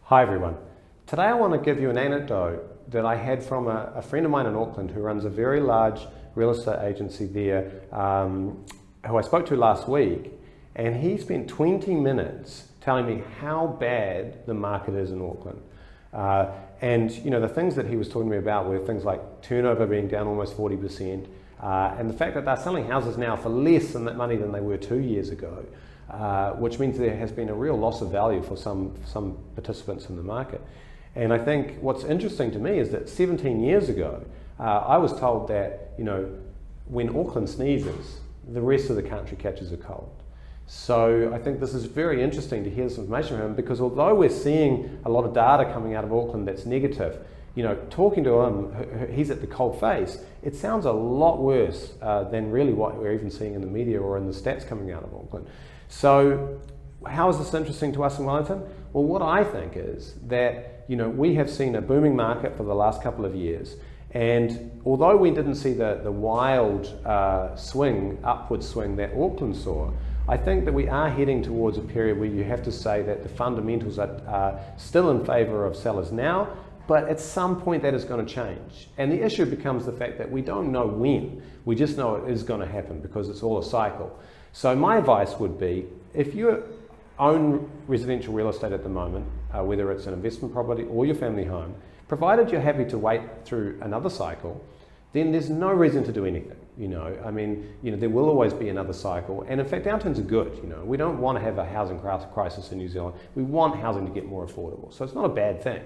Hi everyone. Today I want to give you an anecdote that I had from a friend of mine in Auckland who runs a very large real estate agency there, who I spoke to last week, and he spent 20 minutes telling me how bad the market is in Auckland. And you know, the things that he was talking to me about were things like turnover being down almost 40%, and the fact that they're selling houses now for less than that money than they were 2 years ago. Which means there has been a real loss of value for some participants in the market. And I think what's interesting to me is that 17 years ago, I was told that, you know, when Auckland sneezes, the rest of the country catches a cold. So I think this is very interesting to hear this information from him, because although we're seeing a lot of data coming out of Auckland that's negative, you know, talking to him, he's at the cold face, it sounds a lot worse than really what we're even seeing in the media or in the stats coming out of Auckland. So how is this interesting to us in Wellington? Well, what I think is that, you know, we have seen a booming market for the last couple of years, and although we didn't see the wild upward swing that Auckland saw, I think that we are heading towards a period where you have to say that the fundamentals are still in favour of sellers now, but at some point that is going to change. And the issue becomes the fact that we don't know when, we just know it is going to happen because it's all a cycle. So my advice would be, if you own residential real estate at the moment, whether it's an investment property or your family home, provided you're happy to wait through another cycle, then there's no reason to do anything. You know, I mean, you know, there will always be another cycle, and in fact, downturns are good. You know, we don't want to have a housing crisis in New Zealand. We want housing to get more affordable, so it's not a bad thing.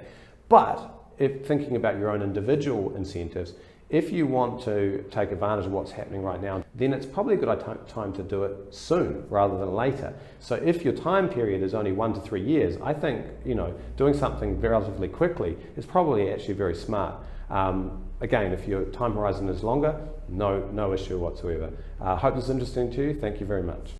But if thinking about your own individual incentives, if you want to take advantage of what's happening right now, then it's probably a good time to do it soon rather than later. So if your time period is only 1 to 3 years, I think, you know, doing something relatively quickly is probably actually very smart. Again, if your time horizon is longer, no issue whatsoever. I hope this is interesting to you. Thank you very much.